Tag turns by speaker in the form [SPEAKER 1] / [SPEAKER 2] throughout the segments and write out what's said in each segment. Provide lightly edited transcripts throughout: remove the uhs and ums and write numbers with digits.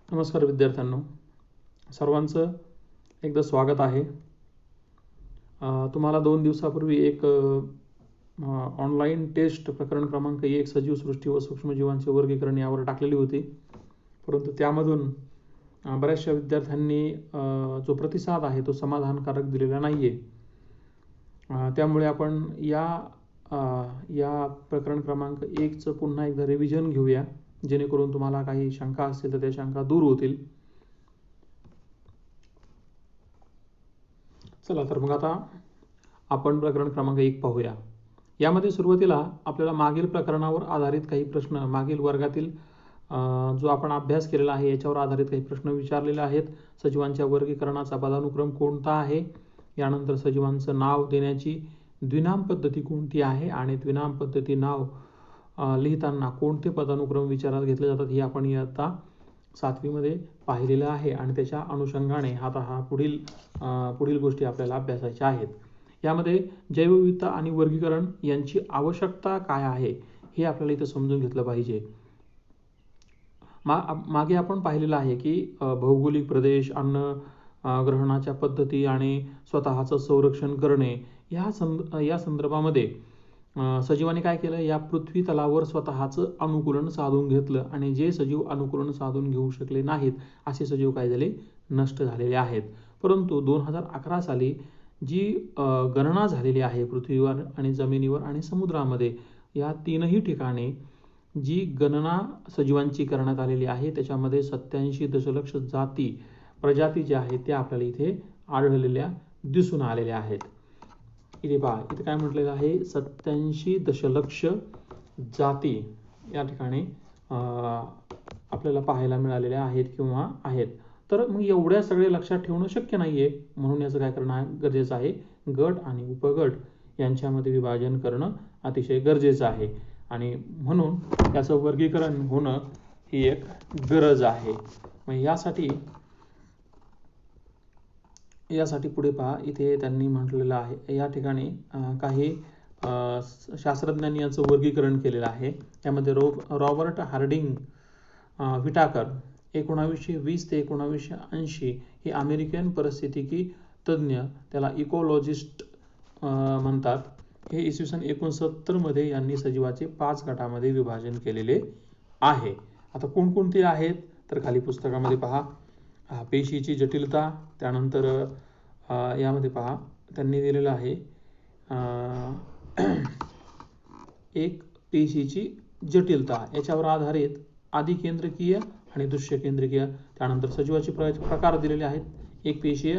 [SPEAKER 1] नमस्कार विद्यार्थ्यांनो, सर्वांचं एकदा स्वागत आहे. तुम्हाला 2 दिवसापूर्वी एक ऑनलाईन टेस्ट प्रकरण क्रमांक 1 सजीव सृष्टी व सूक्ष्मजीवांचे वर्गीकरण यावर टाकलेली होती. परंतु त्यामधून बऱ्याचशा विद्यार्थ्यांनी जो प्रतिसाद आहे तो समाधानकारक दिलेला नाही आहे. त्यामुळे आपण या प्रकरण क्रमांक 1चं पुन्हा एकदा रिव्हिजन घेऊया, जेणेकरून तुम्हाला काही शंका असतील तर त्या शंका दूर होतील. चला तर मग आता आपण प्रकरण क्रमांक 1 पाहूया. यामध्ये सुरुवातीला आपल्याला मागील प्रकरणावर आधारित काही प्रश्न, मागील वर्गातील जो आपण अभ्यास केलेला आहे याच्यावर आधारित काही प्रश्न विचारलेले आहेत. सजीवांच्या वर्गीकरणाचा पदानुक्रम कोणता आहे, यानंतर सजीवांचं नाव देण्याची द्विनाम पद्धती कोणती आहे आणि द्विनाम पद्धती नाव लिहिताना कोणते पदानुक्रम विचारात घेतले जातात हे आपण इयत्ता 7वी मध्ये पाहिलेलं आहे आणि त्याच्या अनुषंगाने आता पुढील गोष्टी आपल्याला अभ्यासायच्या आहेत. यामध्ये जैवविविधता आणि वर्गीकरण यांची आवश्यकता काय आहे हे आपल्याला इथं समजून घेतलं पाहिजे. मागे आपण पाहिलेलं आहे की भौगोलिक प्रदेश, अन्न ग्रहणाच्या पद्धती आणि स्वतःचं संरक्षण करणे या संदर्भामध्ये सजीवांनी काय केलं, या पृथ्वी तलावर स्वतःचं अनुकूलन साधून घेतलं आणि जे सजीव अनुकूलन साधून घेऊ शकले नाहीत असे सजीव काय झाले, नष्ट झालेले आहेत. परंतु 2011 साली जी गणना झालेली आहे पृथ्वीवर आणि जमिनीवर आणि समुद्रामध्ये, या तीनही ठिकाणी जी गणना सजीवांची करण्यात आलेली आहे त्याच्यामध्ये 87 दशलक्ष प्रजाती ज्या आहेत त्या आपल्याला इथे आढळलेल्या दिसून आलेल्या आहेत. इथे पहा, इथे काय म्हटलेलं आहे, 87 दशलक्ष जाती या ठिकाणी आपल्याला पाहायला मिळालेल्या आहेत किंवा आहेत. तर मग एवढ्या सगळे लक्षात ठेवणं शक्य नाहीये, म्हणून याचं काय करणं गरजेचं आहे, गट आणि उपगट यांच्यामध्ये विभाजन करणं अतिशय गरजेचं आहे आणि म्हणून याचं वर्गीकरण होणं ही एक गरज आहे. मग यासाठी पुढे पहा, इथे त्यांनी म्हटलेलं आहे, या ठिकाणी काही शास्त्रज्ञांनी याचं वर्गीकरण केलेलं आहे. यामध्ये रॉबर्ट हार्डिंग व्हिटाकर 1920 ते 1980 हे अमेरिकन परिस्थितिकी तज्ज्ञ, त्याला इकोलॉजिस्ट म्हणतात, हे इसवी सन 69 मध्ये यांनी सजीवाचे 5 गटामध्ये विभाजन केलेले आहे. आता कोणकोणते आहेत तर खाली पुस्तकामध्ये पहा, पेशीची जटिलता, त्यानंतर यामध्ये पहा त्यांनी दिलेलं आहे एक पेशीची जटिलता, याच्यावर आधारित आदिकेंद्रकीय आणि दृश्यकेंद्रकीय, त्यानंतर सजीवाचे प्रकार दिलेले आहेत, एकपेशीय,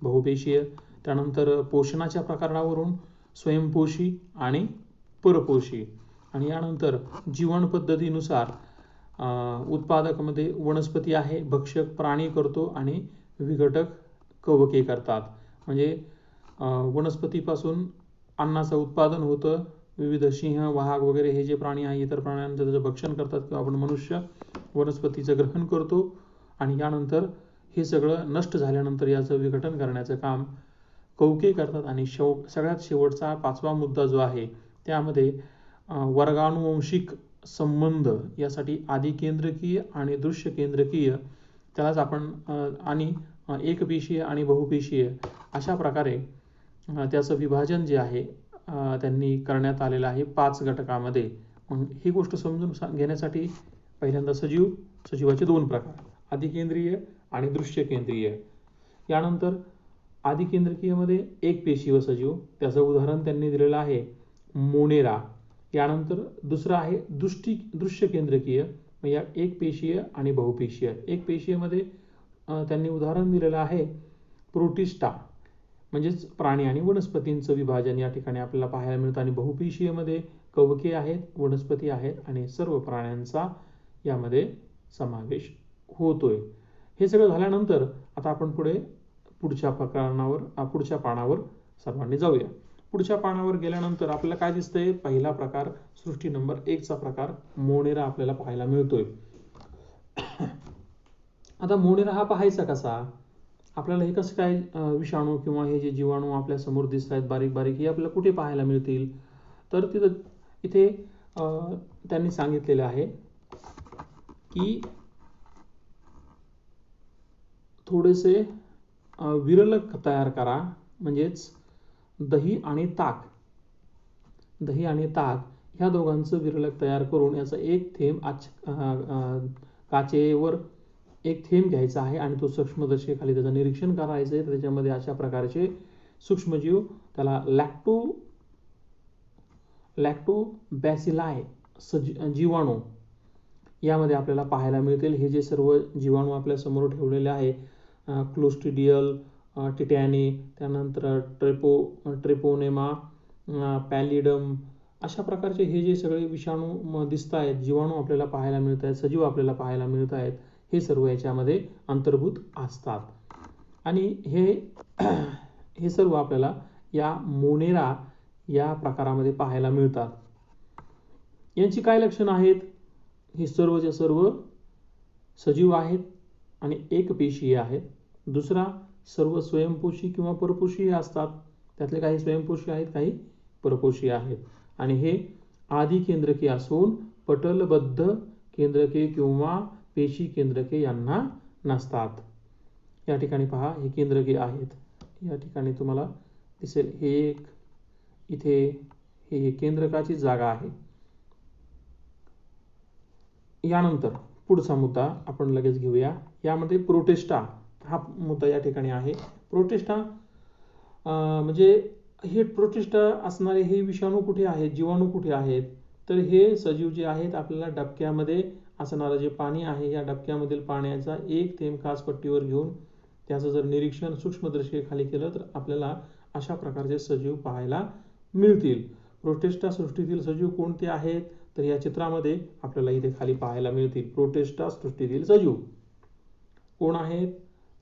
[SPEAKER 1] बहुपेशीय, त्यानंतर पोषणाच्या प्रकारावरून स्वयंपोषी आणि परपोषी, आणि यानंतर जीवन पद्धतीनुसार उत्पादकामध्ये वनस्पती आहे, भक्षक प्राणी करतो आणि विघटक कवके करतात. म्हणजे वनस्पतीपासून अन्नाचं उत्पादन होतं, विविध सिंह, वाघ वगैरे हे जे प्राणी आहे इतर प्राण्यांचं त्याचं भक्षण करतात, किंवा आपण मनुष्य वनस्पतीचं ग्रहण करतो आणि यानंतर हे सगळं नष्ट झाल्यानंतर याचं विघटन करण्याचं काम कवके करतात. आणि सगळ्यात शेवटचा 5वा मुद्दा जो आहे त्यामध्ये वर्गानुवंशिक संबंध, यासाठी आदिकेंद्रकीय आणि दृश्यकेंद्रकीय, त्यालाच आपण आणि एकपेशीय आणि बहुपेशीय अशा प्रकारे त्याचं विभाजन जे आहे त्यांनी करण्यात आलेलं आहे 5 घटकामध्ये. मग ही गोष्ट समजून घेण्यासाठी पहिल्यांदा सजीवाचे 2 प्रकार, आदिकेंद्रीय आणि दृश्यकेंद्रीय. यानंतर आदिकेंद्रकीयमध्ये एकपेशीय सजीव, त्याचं उदाहरण त्यांनी दिलेलं आहे मोनेरा. यानंतर दुसरं आहे दृश्यकेंद्रकीय, या एकपेशीय आणि बहुपेशीय. एकपेशीयमध्ये त्यांनी उदाहरण दिलेलं आहे प्रोटिस्टा, म्हणजेच प्राणी आणि वनस्पतींचं विभाजन या ठिकाणी आपल्याला पाहायला मिळतं. आणि बहुपेशीयमध्ये कवके आहेत, वनस्पती आहेत आणि सर्व प्राण्यांचा यामध्ये समावेश होतोय. हे सगळं झाल्यानंतर आता आपण पुढच्या पानावर सर्वांनी जाऊया. पुढच्या पानावर गेल्यानंतर आपल्याला काय दिसतंय, पहिला प्रकार, सृष्टी नंबर 1चा प्रकार मोनेरा आपल्याला पाहायला मिळतोय. आता मोनेरा हा पाहायचा कसा, आपल्याला हे कसं काय विषाणू किंवा हे जे जीवाणू आपल्या समोर दिसत आहेत बारीक बारीक, हे आपल्याला कुठे पाहायला मिळतील, तर इथे त्यांनी सांगितलेलं आहे की थोडेसे विरलक तयार करा, म्हणजेच दही आणि ताक ह्या दोघांचं विरलक तयार करून याचा एक थेंब काचेवर एक थेंब घ्यायचा आहे आणि तो सूक्ष्मदर्शकाखाली त्याचं निरीक्षण करायचं आहे. त्याच्यामध्ये अशा प्रकारचे सूक्ष्मजीव, त्याला लॅक्टोबॅसिलाई जीवाणू यामध्ये आपल्याला पाहायला मिळतील. हे जे सर्व जीवाणू आपल्या समोर ठेवलेले आहे, क्लोस्ट्रिडियल, टिटॅनी, त्यानंतर ट्रेपोनेमा, पॅलिडम, अशा प्रकारचे हे जे सगळे विषाणू दिसत आहेत, जीवाणू आपल्याला पाहायला मिळत आहेत, सजीव आपल्याला पाहायला मिळत आहेत, हे सर्व याच्यामध्ये अंतर्भूत असतात. आणि हे सर्व आपल्याला या मोनेरा या प्रकारामध्ये पाहायला मिळतात. यांची काय लक्षणं आहेत? ही सर्वच्या सर्व सजीव आहेत आणि एकपेशीय आहेत. दुसरा, सर्व स्वयंपोषी किंवा परपोषी असतात. त्यातले काही स्वयंपोषी आहेत, काही परपोषी आहेत. आणि हे आदी केंद्रके असून पटलबद्ध केंद्रके किंवा पेशी केंद्रके यांना नसतात. या ठिकाणी पहा, हे केंद्रके आहेत. या ठिकाणी तुम्हाला दिसेल हे एक, इथे हे केंद्रकाची जागा आहे. यानंतर पुढचा मुद्दा आपण लगेच घेऊया. यामध्ये प्रोटिस्टा हा मुद्दा या ठिकाणी आहे. प्रोटिस्टा म्हणजे हे प्रोटिस्टा असणारे हे विषाणू कुठे आहेत, जीवाणू कुठे आहेत? तर हे सजीव जे आहेत, आपल्याला डबक्यामध्ये असणारं जे पाणी आहे, या डबक्यामधील पाण्याचा एक थेंब काचपट्टीवर घेऊन त्याचं जर निरीक्षण सूक्ष्मदर्शकाखाली केलं तर आपल्याला अशा प्रकारचे सजीव पाहायला मिळतील. प्रोटिस्टा सृष्टीतील सजीव कोणते आहेत? तर या चित्रामध्ये आपल्याला इथे खाली पाहायला मिळतील. प्रोटिस्टा सृष्टीतील सजीव कोण आहेत?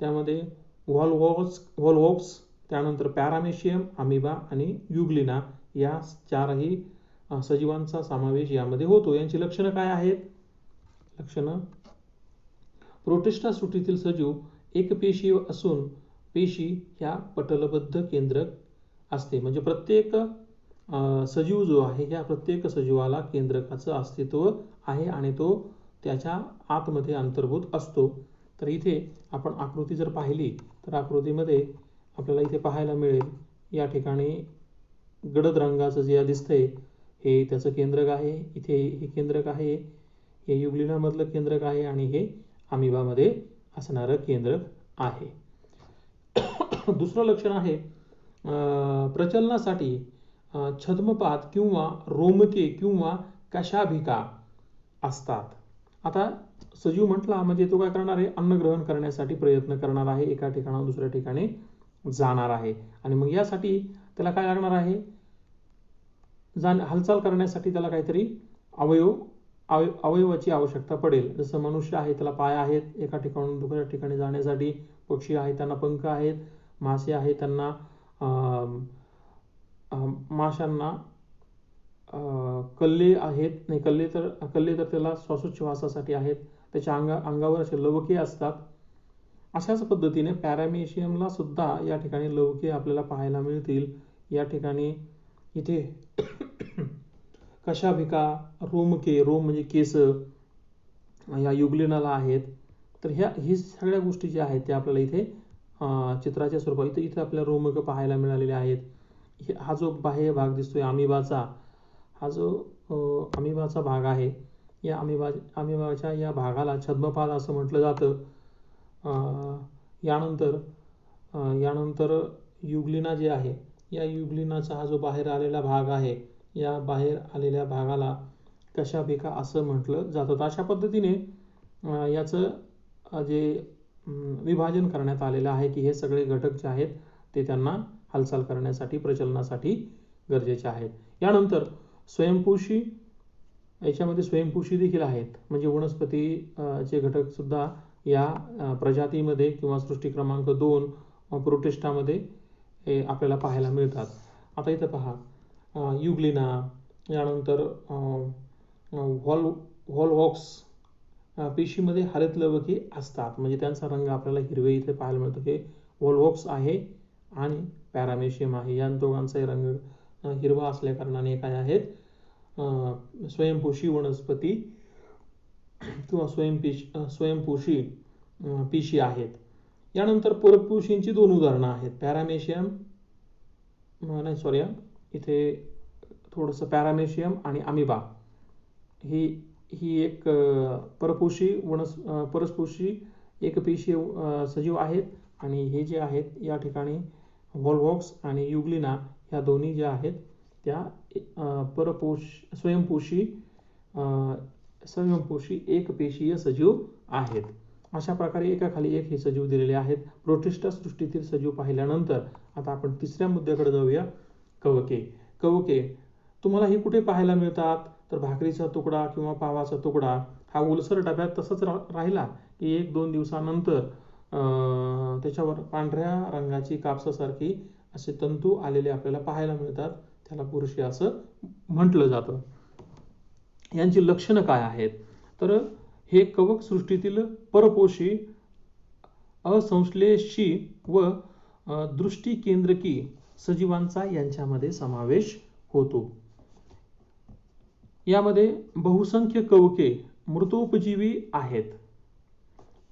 [SPEAKER 1] त्यामध्ये व्हॉल्वॉक्स, त्यानंतर पॅरामेशियम, अमिबा आणि युग्लिना या चारही सजीवांचा समावेश यामध्ये होतो. यांची लक्षणं काय आहेत? लक्षणं: प्रोटिस्टा सृष्टीतील सजीव एकपेशीय असून पेशी ह्या पटलबद्ध केंद्रक असते. म्हणजे प्रत्येक सजीव जो आहे, ह्या प्रत्येक सजीवाला केंद्रकाचं अस्तित्व आहे आणि तो त्याच्या आतमध्ये अंतर्भूत असतो. तर इथे आपण आकृती जर पाहिली तर आकृतीमध्ये आपल्याला इथे पाहायला मिळेल, या ठिकाणी गडद रंगाचं जे दिसतंय हे त्याचं केंद्रक आहे. इथे हे केंद्रक आहे, हे युग्लिनामधलं केंद्रक आहे आणि हे अमिबामध्ये असणारं केंद्रक आहे. दुसरं लक्षण आहे प्रचलनासाठी छद्मपाद किंवा रोमके किंवा कशाभिका असतात. आता सजीव म्हटला म्हणजे तो काय करणार आहे? अन्न ग्रहण करण्यासाठी प्रयत्न करणार आहे, एका ठिकाणाहून दुसऱ्या ठिकाणी जाणार आहे. आणि मग यासाठी त्याला काय लागणार आहे? हालचाल करण्यासाठी त्याला काहीतरी अवयवाची आवश्यकता पडेल. जसं मनुष्य आहे, त्याला पाय आहेत एका ठिकाणून दुसऱ्या ठिकाणी जाण्यासाठी. पक्षी आहेत, त्यांना पंख आहेत. मासे आहेत, त्यांना माशांना कल्ले आहेत, नाही कल्ले तर त्याला श्वासोच्छवासासाठी आहेत. त्याच्या अंगावर असे लवके असतात. अशाच पद्धतीने पॅरामेशियमला सुद्धा या ठिकाणी लवके आपल्याला पाहायला मिळतील. या ठिकाणी इथे कशाभिका, रोमके, रोम म्हणजे केस या युग्लिनाला आहेत. तर ही सगळ्या गोष्टी ज्या आहेत त्या आपल्याला इथे चित्राच्या स्वरूपात इथे आपल्याला रोमक पाहायला मिळालेले आहेत. हा जो बाह्य भाग दिसतोय अमिबाचा, हा जो अमिबाचा भाग आहे, या अमिबाच्या या भागाला छद्मपाद असं म्हटलं जातं. यानंतर युग्लिना जे आहे, या युग्लिनाचा हा जो बाहेर आलेला भाग आहे, या बाहेर आलेल्या भागाला कशाभिका असं म्हटलं जातं. अशा पद्धतीने याचं जे विभाजन करण्यात आलेलं आहे की हे सगळे घटक जे आहेत ते त्यांना हालचाल करण्यासाठी, प्रचलनासाठी गरजेचे आहेत. यानंतर स्वयंपोषी, याच्यामध्ये स्वयंपोषी देखील आहेत. म्हणजे वनस्पतीचे घटक सुद्धा या प्रजातीमध्ये किंवा सृष्टी क्रमांक 2 प्रोटिस्टामध्ये आपल्याला पाहायला मिळतात. आता इथं पहा, युग्लिना, यानंतर व्हॉल्वॉक्स पेशीमध्ये हरित लवके असतात. म्हणजे त्यांचा रंग आपल्याला हिरवे इथे पाहायला मिळतो. हे व्हॉल्वॉक्स आहे आणि पॅरामेशियम आहे. या दोघांचाही रंग हिरवा असल्या कारणाने काय आहेत? स्वयंपोषी वनस्पती किंवा स्वयंपोषी पेशी आहेत. यानंतर परपोषींची दोन उदाहरणं आहेत, पॅरामेशियम नाही सॉरी इथे थोडंसं पॅरामेशियम आणि अमिबा ही एक परस्पोषी एकपेशीय सजीव आहेत आणि हे जे आहेत या ठिकाणी व्हॉल्वॉक्स आणि युग्लिना ह्या दोन्ही ज्या आहेत त्या स्वयंपोषी एकपेशीय सजीव आहेत. अशा प्रकारे एकाखाली एक हे सजीव दिलेले आहेत. प्रोटिस्टा सृष्टीतील सजीव पाहिल्यानंतर आता आपण तिसऱ्या मुद्द्याकडे जाऊया, कवके. कवके तुम्हाला ही कुठे पाहायला मिळतात, तर भाकरीचा तुकडा किंवा पावाचा तुकडा हा ओलसर डब्यात तसंच राहिला की 1-2 दिवसानंतर त्याच्यावर पांढऱ्या रंगाची कापसासारखी असे तंतू आलेले आपल्याला पाहायला मिळतात. त्याला बुरशी असं म्हटलं जातं. यांची लक्षणं काय आहेत, तर हे कवक सृष्टीतील परपोषी असंश्लेषी व दृष्टिकेंद्रकी सजीवांचा यांच्यामध्ये समावेश होतो. यामध्ये बहुसंख्य कवके मृतोपजीवी आहेत.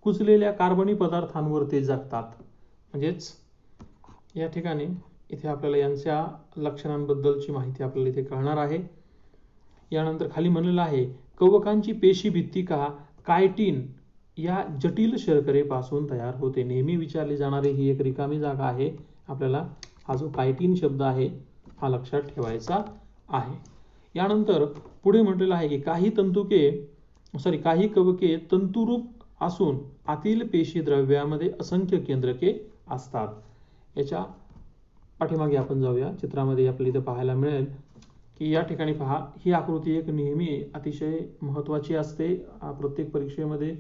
[SPEAKER 1] कुजलेल्या कार्बनी पदार्थांवर ते जगतात. म्हणजेच या ठिकाणी इथे आपल्याला यांच्या लक्षणांबद्दलची माहिती आपल्याला इथे कळणार आहे. यानंतर खाली म्हणलेलं आहे, कवकांची पेशी भित्तिका कायटिन या जटिल शर्करेपासून तयार होते. नेहमी विचारली जाणारी ही एक रिकामी जागा आहे. आपल्याला हा जो कायटिन शब्द आहे हा लक्षात ठेवायचा आहे. यानंतर पुढे म्हटलेलं आहे की काही कवके तंतुरूप असून आतील पेशी द्रव्यामध्ये असंख्य केंद्रके असतात. याच्या पाठीमागे आपण जाऊया, चित्रामध्ये आपल्याला इथे पाहायला मिळेल की या ठिकाणी पहा, ही आकृती एक नेहमी अतिशय महत्त्वाची असते, प्रत्येक परीक्षेमध्ये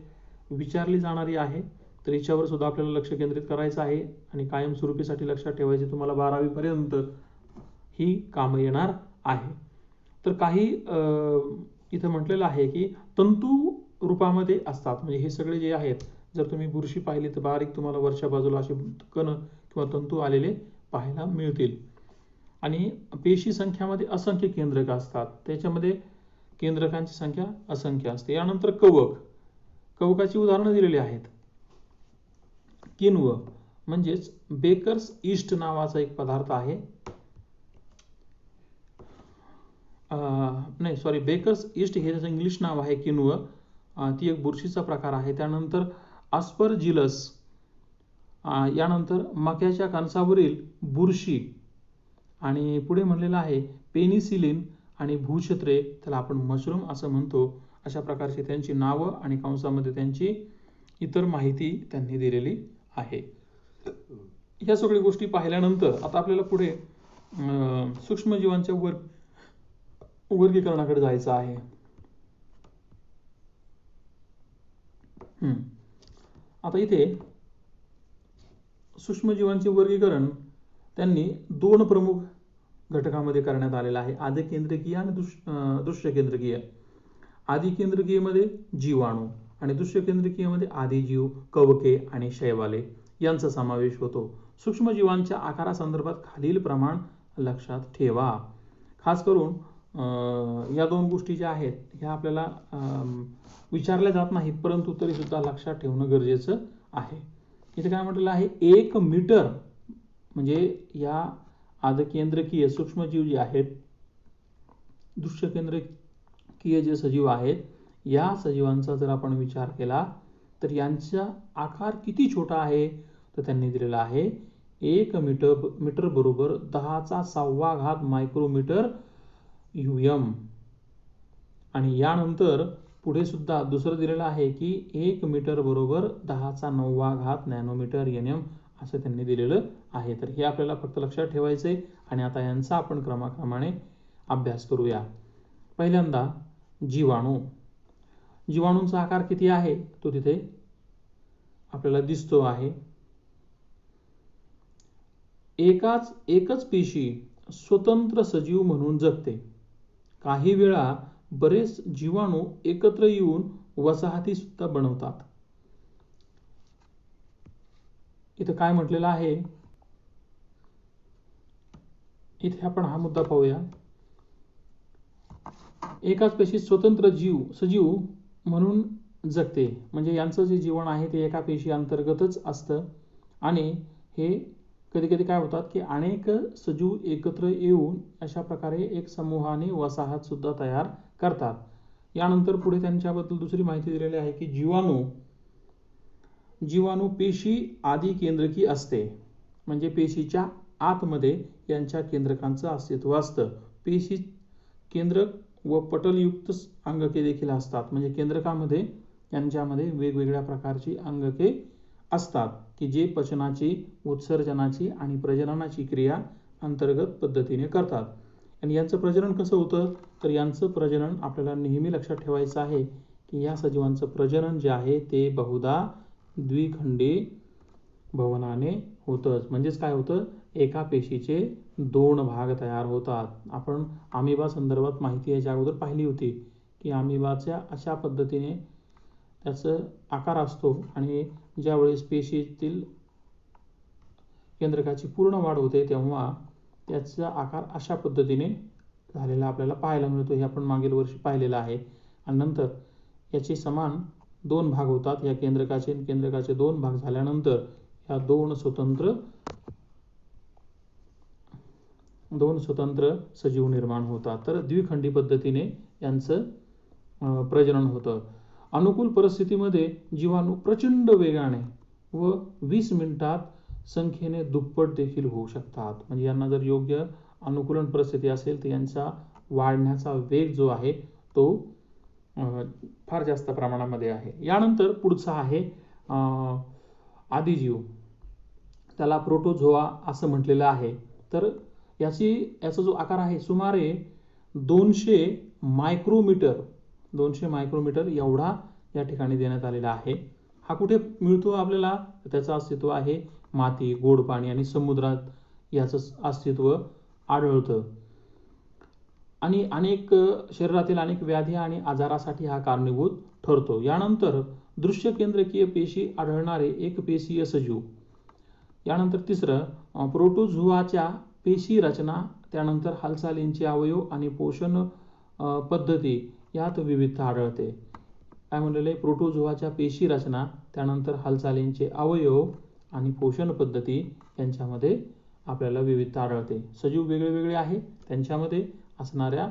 [SPEAKER 1] विचारली जाणारी आहे. तर याच्यावर सुद्धा आपल्याला लक्ष केंद्रित करायचं आहे आणि कायमस्वरूपीसाठी लक्षात ठेवायचे. तुम्हाला 12वी पर्यंत ही कामं येणार आहे. तर काही इथं म्हटलेलं आहे की तंतू रूपामध्ये असतात. म्हणजे हे सगळे जे आहेत, जर तुम्ही बुरशी पाहिली तर बारीक तुम्हाला वरच्या बाजूला असे कण किंवा तंतू आलेले पाहायला मिळतील. आणि पेशी संख्यामध्ये असंख्य केंद्रक असतात, त्याच्यामध्ये केंद्रकांची संख्या असंख्य असते. यानंतर कवकाची उदाहरणं दिलेली आहेत. किण्व म्हणजेच बेकर्स ईस्ट नावाचा एक पदार्थ आहे. बेकर्स ईस्ट हे त्याचं इंग्लिश नाव आहे किण्व. ती एक बुरशीचा प्रकार आहे. त्यानंतर अस्परजिलस, यानंतर मक्याच्या कणसावरील बुरशी, आणि पुढे म्हणलेलं आहे पेनिसिलिन आणि भूछत्रे, त्याला आपण मशरूम असं म्हणतो. अशा प्रकारची त्यांची नावं आणि कंसामध्ये त्यांची इतर माहिती त्यांनी दिलेली आहे. या सगळ्या गोष्टी पाहिल्यानंतर आता आपल्याला पुढे सूक्ष्मजीवांच्या वर्गीकरणाकडे जायचं आहे. आता इथे सूक्ष्मजीवांचे वर्गीकरण त्यांनी 2 प्रमुख घटकामध्ये करण्यात आलेलं आहे, आदिकेंद्रकीय आणि दृश्यकेंद्रकीय. आदिकेंद्रकीयमध्ये जीवाणू आणि दृश्यकेंद्रकीयमध्ये आदिजीव, कवके आणि शैवाले यांचा समावेश होतो. सूक्ष्मजीवांच्या आकारासंदर्भात खालील प्रमाण लक्षात ठेवा. खास करून या 2 गोष्टी ज्या आहेत ह्या आपल्याला विचारल्या जात नाहीत, परंतु तरी सुद्धा लक्षात ठेवणं गरजेचं आहे. इथे काय म्हटलेलं आहे, 1 मीटर म्हणजे या आदिकेंद्रकीय सूक्ष्मजीव जे आहेत, दृश्यकेंद्रकीय जे सजीव आहेत, या सजीवांचा जर आपण विचार केला तर यांचा आकार किती छोटा आहे, तर त्यांनी दिलेला आहे 1 मीटर बरोबर 10⁻⁴ मायक्रोमीटर UM. आणि यानंतर पुढे सुद्धा दुसरं दिलेलं आहे की 1 मीटर बरोबर 10⁹ नॅनोमीटर NM असं त्यांनी दिलेलं आहे. तर हे आपल्याला फक्त लक्षात ठेवायचंय आणि आता यांचा आपण क्रमाक्रमाने अभ्यास करूया. पहिल्यांदा जीवाणू. जीवाणूंचा आकार किती आहे तो तिथे आपल्याला दिसतो आहे. एकच पेशी स्वतंत्र सजीव म्हणून जगते. काही वेळा बरेच जीवाणू एकत्र येऊन वसाहती सुद्धा बनवतात. इथे काय म्हटलेलं आहे, इथे आपण हा मुद्दा पाहूया. एकाच पेशी स्वतंत्र सजीव म्हणून जगते, म्हणजे यांचं जे जीवन आहे ते एका पेशी अंतर्गतच असतं. आणि हे कधी कधी काय होतात की अनेक सजीव एकत्र येऊन अशा प्रकारे एक समूहाने वसाहत सुद्धा तयार करतात. यानंतर पुढे त्यांच्याबद्दल दुसरी माहिती दिलेली आहे की जीवाणू पेशी आदी केंद्रकी असते. म्हणजे पेशीच्या आतमध्ये यांच्या केंद्रकांचं अस्तित्व असतं. पेशी केंद्रक व पटलयुक्त अंगके देखील असतात. म्हणजे केंद्रकामध्ये यांच्यामध्ये वेगवेगळ्या प्रकारची अंगके असतात की जे पचनाची, उत्सर्जनाची आणि प्रजननाची क्रिया अंतर्गत पद्धतीने करतात. आणि यांचं प्रजनन कसं होतं, तर यांचं प्रजनन आपल्याला नेहमी लक्षात ठेवायचं आहे की या सजीवांचं प्रजनन जे आहे ते बहुधा द्विखंडी भवनाने होतंच. म्हणजेच काय होतं, एका पेशीचे 2 भाग तयार होतात. आपण अमिबा संदर्भात माहिती याच्या अगोदर पाहिली होती की अमिबाच्या अशा पद्धतीने त्याचा आकार असतो आणि ज्यावेळेस पेशीतील केंद्रकाची पूर्ण वाढ होते तेव्हा त्याचा आकार अशा पद्धतीने झालेला आपल्याला पाहायला मिळतो. हे आपण मागील वर्षी पाहिलेलं आहे. आणि नंतर याचे समान 2 भाग होतात. या केंद्रकाचे 2 भाग झाल्यानंतर या दोन स्वतंत्र सजीव निर्माण होतात. तर द्विखंडी पद्धतीने यांचं प्रजनन होतं. अनुकूल परिस्थितीमध्ये जीवाणू प्रचंड वेगाने व 20 मिनिटात संख्येने दुप्पट देखील होऊ शकतात. म्हणजे यांना जर योग्य अनुकूलन परिस्थिती असेल तर यांचा वाढण्याचा वेग जो आहे तो फार जास्त प्रमाणामध्ये आहे. यानंतर पुढचा आहे आदिजीव. त्याला प्रोटोझोआ असं म्हटलेलं आहे. तर याचा जो आकार आहे सुमारे 200 मायक्रोमीटर एवढा या ठिकाणी देण्यात आलेला आहे. हा कुठे मिळतो आपल्याला, त्याचं अस्तित्व आहे माती, गोड पाणी आणि समुद्रात याचं अस्तित्व आढळतं. आणि शरीरातील अनेक व्याधी आणि आजारासाठी हा कारणीभूत ठरतो. यानंतर दृश्य केंद्रकीय पेशी आढळणारे एकपेशीय सजीव. यानंतर तिसरं प्रोटोझोआच्या पेशी रचना, त्यानंतर हालचालींचे अवयव आणि पोषण पद्धती यात विविधता आढळते. काय म्हणलेलं आहे, प्रोटोझोआच्या पेशी रचना, त्यानंतर हालचालींचे अवयव आणि पोषण पद्धती यांच्यामध्ये आपल्याला विविधता आढळते. सजीव वेगळे वेगळे आहे, त्यांच्यामध्ये असणाऱ्या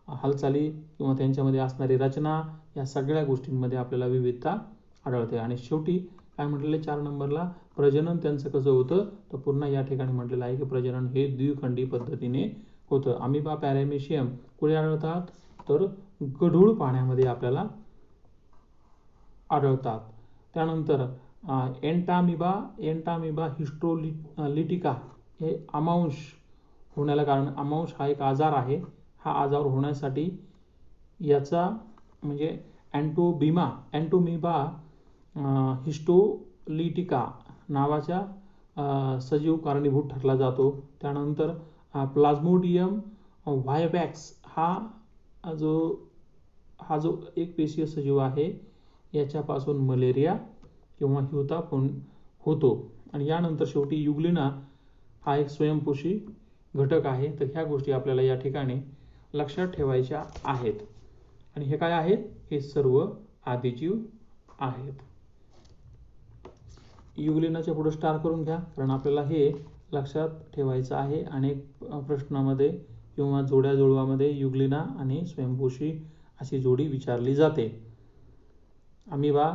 [SPEAKER 1] हालचाली किंवा त्यांच्यामध्ये असणारी रचना या सगळ्या गोष्टींमध्ये आपल्याला विविधता आढळते. आणि शेवटी काय म्हटलेलं आहे 4 नंबरला, प्रजनन त्यांचं कसं होतं, तर पुन्हा या ठिकाणी म्हटलेलं आहे की प्रजनन हे द्विखंडी पद्धतीने होतं. अमिबा, पॅरामेशियम कुठे आढळतात, तर गढूळ पाण्यामध्ये आपल्याला आढळतात. त्यानंतर एंटामिबा हिस्ट्रोलिटिका हे अमांश होण्याला कारण, अमांश हा एक आजार आहे. हा आजार होण्यासाठी याचा म्हणजे एंटोमिबा हिस्टोलिटिका नावाचा सजीव कारणीभूत ठरला जातो. त्यानंतर प्लाझ्मोडियम व्हायवॅक्स हा जो एक पेशीय सजीव आहे याच्यापासून मलेरिया किंवा हिवताप होतो. आणि यानंतर शेवटी युग्लिना हा एक स्वयंपोषी घटक आहे. तर ह्या गोष्टी आपल्याला या ठिकाणी लक्षात ठेवायच्या आहेत. आणि हे काय आहेत, हे सर्व आदिजीव आहेत. युग्लिनाच्या पुढे स्टार करून घ्या, कारण आपल्याला हे लक्षात ठेवायचं आहे. अनेक प्रश्नामध्ये किंवा जोड्या जुळवामध्ये युग्लिना आणि स्वयंपोषी अशी जोडी विचारली जाते. अमिबा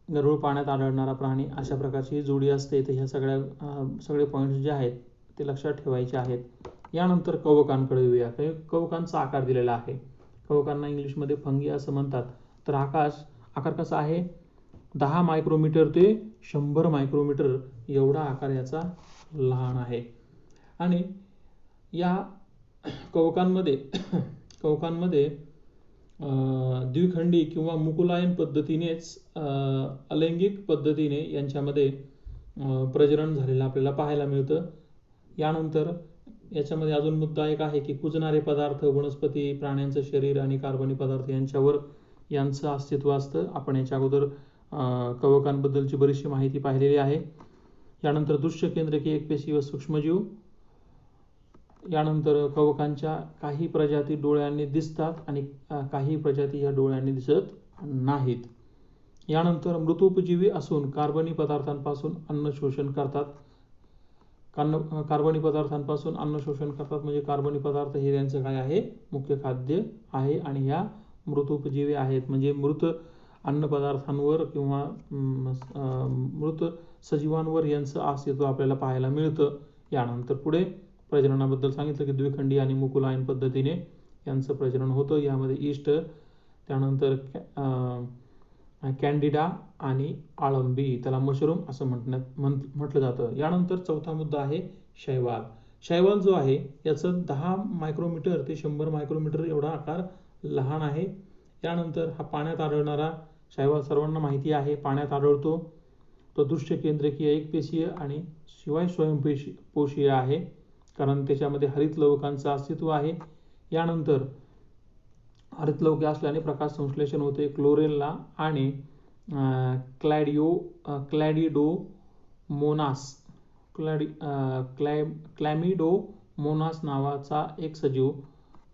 [SPEAKER 1] गढूळ पाण्यात आढळणारा प्राणी, अशा प्रकारची ही जोडी असते. तर ह्या सगळे पॉईंट्स जे आहेत ते लक्षात ठेवायचे आहेत. यानंतर कवकांकडे येऊया. कवकांचा आकार दिलेला आहे. कवकांना इंग्लिशमध्ये फंगी असं म्हणतात. तर आकार कसा आहे, 10 मायक्रोमीटर ते 100 मायक्रोमीटर एवढा आकार याचा लहान आहे. आणि या कवकांमध्ये द्विखंडी किंवा मुकुलायन पद्धतीनेच अलैंगिक पद्धतीने यांच्यामध्ये प्रजनन झालेलं आपल्याला पाहायला मिळतं. यानंतर याच्यामध्ये अजून मुद्दा एक आहे की कुजणारे पदार्थ, वनस्पती, प्राण्यांचं शरीर आणि कार्बनी पदार्थ यांच्यावर यांचं अस्तित्व असतं. आपण याच्या अगोदर कवकांबद्दलची बरीचशी माहिती पाहिलेली आहे. यानंतर दृश्य केंद्रकीय एकपेशीय व सूक्ष्मजीव. यानंतर कवकांच्या काही प्रजाती डोळ्यांनी दिसतात आणि काही प्रजाती या डोळ्यांनी दिसत नाहीत. यानंतर मृतोपजीवी असून कार्बनी पदार्थांपासून अन्न शोषण करतात. कार्बनी पदार्थांपासून अन्न शोषण करतात म्हणजे कार्बनी पदार्थ हे त्यांचं काय आहे, मुख्य खाद्य आहे. आणि ह्या मृतोपजीवी आहेत म्हणजे मृत अन्न पदार्थांवर किंवा मृत सजीवांवर यांचं अस्तित्व आपल्याला पाहायला मिळतं. यानंतर पुढे प्रजननाबद्दल सांगितलं की द्विखंडी आणि मुकुलायन पद्धतीने यांचं प्रजनन होतं. यामध्ये ईस्ट, त्यानंतर कॅन्डिडा आणि आळंबी, त्याला मशरूम असं म्हटलं जातं. यानंतर चौथा मुद्दा आहे शैवाल. शैवाल जो आहे याचं 10 मायक्रोमीटर ते 100 मायक्रोमीटर एवढा आकार लहान आहे. यानंतर हा पाण्यात आढळणारा शैवाल सर्वांना माहिती आहे, पाण्यात आढळतो. तो दृश्य केंद्रकीय एकपेशीय आणि शिवाय स्वयंपोषीय आहे कारण त्याच्यामध्ये हरितलवकांचं अस्तित्व आहे. यानंतर हरितलवके असल्याने प्रकाश संश्लेषण होते. क्लोरेला आणि क्लॅमिडोमोनास नावाचा एक सजीव,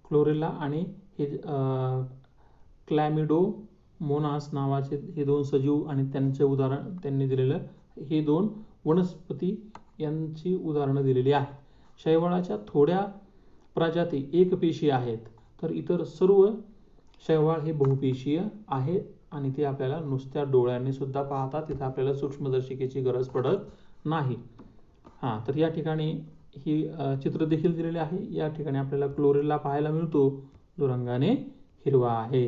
[SPEAKER 1] क्लोरेला आणि क्लॅमिडोमोनास नावाचे हे 2 सजीव आणि त्यांचे उदाहरण त्यांनी दिलेलं, हे 2 वनस्पती यांची उदाहरणं दिलेली आहेत. शैवाळाच्या थोड्या प्रजाती एकपेशीय आहेत तर इतर सर्व शैवाळ हे बहुपेशीय आहे आणि ते आपल्याला नुसत्या डोळ्यांनी सुद्धा पाहतात. तिथे आपल्याला सूक्ष्मदर्शिकेची गरज पडत नाही. तर या ठिकाणी ही चित्र देखील दिलेले आहे. या ठिकाणी आपल्याला क्लोरेला पाहायला मिळतो जो रंगाने हिरवा आहे.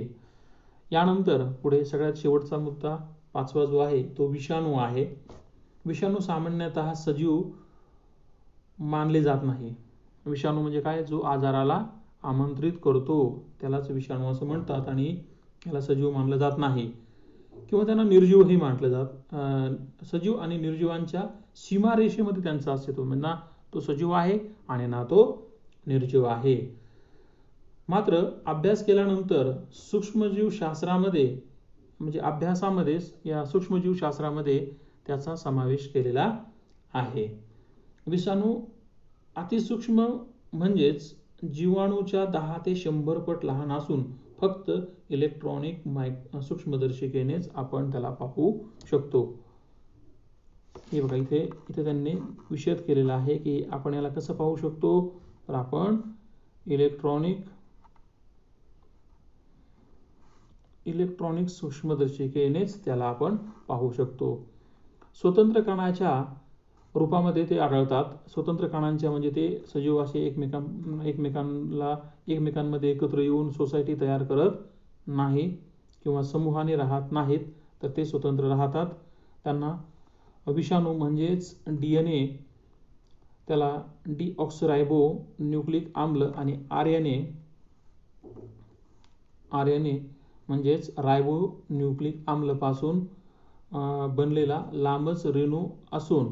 [SPEAKER 1] यानंतर पुढे सगळ्यात शेवटचा मुद्दा 5वा जो आहे तो विषाणू आहे. विषाणू सामान्यतः सजीव मानले जात नाही. विषाणू म्हणजे काय, जो आजाराला आमंत्रित करतो त्यालाच विषाणू असं म्हणतात आणि याला सजीव मानलं जात नाही किंवा त्यांना निर्जीवही म्हटलं जात. सजीव आणि निर्जीवांच्या सीमारेषेमध्ये त्यांचं अस्तित्व, म्हणजे ना तो सजीव आहे आणि ना तो निर्जीव आहे. मात्र अभ्यास केल्यानंतर सूक्ष्मजीवशास्त्रामध्ये म्हणजे अभ्यासामध्ये या सूक्ष्मजीवशास्त्रामध्ये त्याचा समावेश केलेला आहे. विषाणू अतिसूक्ष्म म्हणजेच जीवाणूच्या 10 ते 100 पट लहान असून फक्त इलेक्ट्रॉनिक सूक्ष्मदर्शिकेनेच आपण त्याला पाहू शकतो. हे बघा इथे त्यांनी विशद केलेला आहे की आपण याला कसं पाहू शकतो, तर आपण इलेक्ट्रॉनिक सूक्ष्मदर्शिकेनेच त्याला आपण पाहू शकतो. स्वतंत्र कणाच्या रूपामध्ये ते आढळतात. स्वतंत्र कणांच्या म्हणजे ते सजीव असे एकमेकांमध्ये एकत्र येऊन सोसायटी तयार करत नाही किंवा समूहाने राहत नाहीत, तर ते स्वतंत्र राहतात. त्यांना विषाणू म्हणजेच DNA, त्याला डीऑक्सिरायबो न्यूक्लिक आम्ल आणि RNA म्हणजेच रायबो न्यूक्लिक आम्ल पासून बनलेला लांबच रेणू असून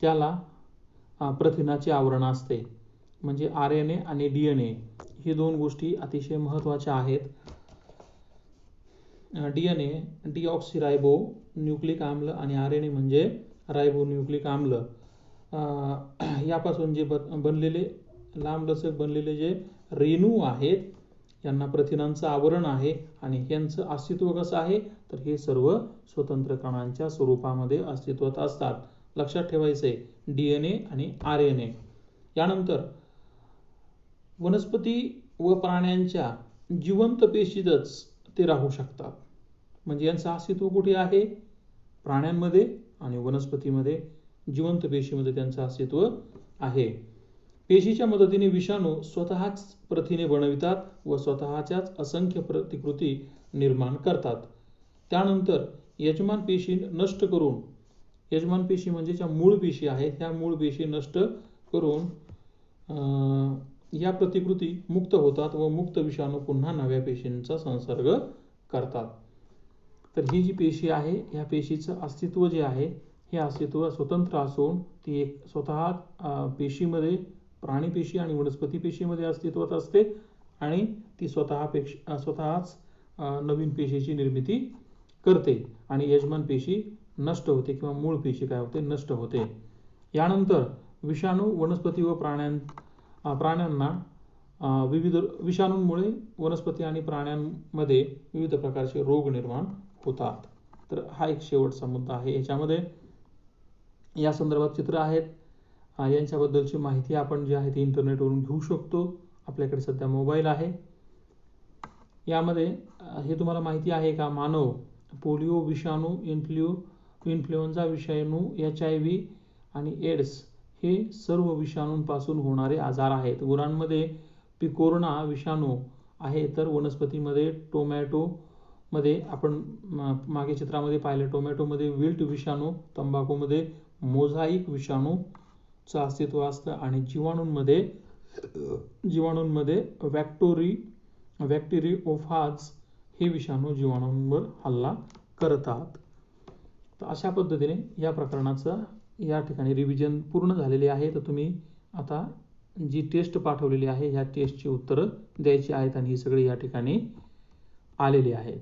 [SPEAKER 1] त्याला प्रथिनाचे आवरण असते. म्हणजे RNA आणि DNA हे 2 गोष्टी अतिशय महत्त्वाच्या आहेत. DNA डीऑक्सिरायबो न्यूक्लिक आम्ल आणि RNA म्हणजे रायबो न्यूक्लिक आम्ल यापासून जे बनलेले लांबलचक बनलेले जे रेणू आहेत यांना प्रथिनांचं आवरण आहे आणि यांचं अस्तित्व कसं आहे, तर हे सर्व स्वतंत्र कणांच्या स्वरूपामध्ये अस्तित्वात असतात. लक्षात ठेवायचंय DNA आणि RNA. यानंतर वनस्पती व प्राण्यांच्या जिवंत पेशीतच ते राहू शकतात. म्हणजे यांचं अस्तित्व कुठे आहे, प्राण्यांमध्ये आणि वनस्पतीमध्ये जिवंत पेशीमध्ये त्यांचं अस्तित्व आहे. पेशीच्या मदतीने विषाणू स्वतःच प्रथिने बनवितात व स्वतःच्याच असंख्य प्रतिकृती निर्माण करतात. त्यानंतर यजमान पेशी नष्ट करून, यजमान पेशी म्हणजे ज्या मूळ पेशी आहेत ह्या मूळ पेशी नष्ट करून या प्रतिकृती मुक्त होतात व मुक्त विषाणू पुन्हा नव्या पेशींचा संसर्ग करतात. तर ही जी पेशी आहे ह्या पेशीचं अस्तित्व जे आहे हे अस्तित्व स्वतंत्र असून ती एक स्वतः पेशीमध्ये, प्राणी पेशी आणि वनस्पती पेशीमध्ये अस्तित्वात असते आणि ती स्वतःच नवीन पेशीची निर्मिती करते आणि यजमान पेशी नष्ट होते किंवा मूळ पेशी काय होते, नष्ट होते. यानंतर विषाणू वनस्पती व प्राण्यांना विविध विषाणूंमुळे वनस्पती आणि प्राण्यांमध्ये विविध प्रकारचे रोग निर्माण होतात. तर हा एक शेवटचा मुद्दा आहे. याच्यामध्ये या संदर्भात चित्र आहेत, यांच्याबद्दलची माहिती आपण जी आहे ती इंटरनेटवरून घेऊ शकतो. आपल्याकडे सध्या मोबाईल आहे. यामध्ये हे तुम्हाला माहिती आहे का, मानव, पोलिओ विषाणू, इन्फ्लुएन्झा विषाणू, HIV आणि एड्स हे सर्व विषाणूंपासून होणारे आजार आहेत. गुरांमध्ये पिकोरना विषाणू आहे, तर वनस्पतीमध्ये टोमॅटोमध्ये आपण मागे चित्रामध्ये पाहिलं, टोमॅटोमध्ये विल्ट विषाणू, तंबाखूमध्ये मोझाईक विषाणूचं अस्तित्व असतं आणि जीवाणूंमध्ये बॅक्टेरिओफाज हे विषाणू जीवाणूंवर हल्ला करतात. तर अशा पद्धतीने या प्रकरणाचं या ठिकाणी रिव्हिजन पूर्ण झालेले आहे. तर तुम्ही आता जी टेस्ट पाठवलेली आहे ह्या टेस्टची उत्तरं द्यायची आहेत आणि ही सगळी या ठिकाणी आलेली आहेत.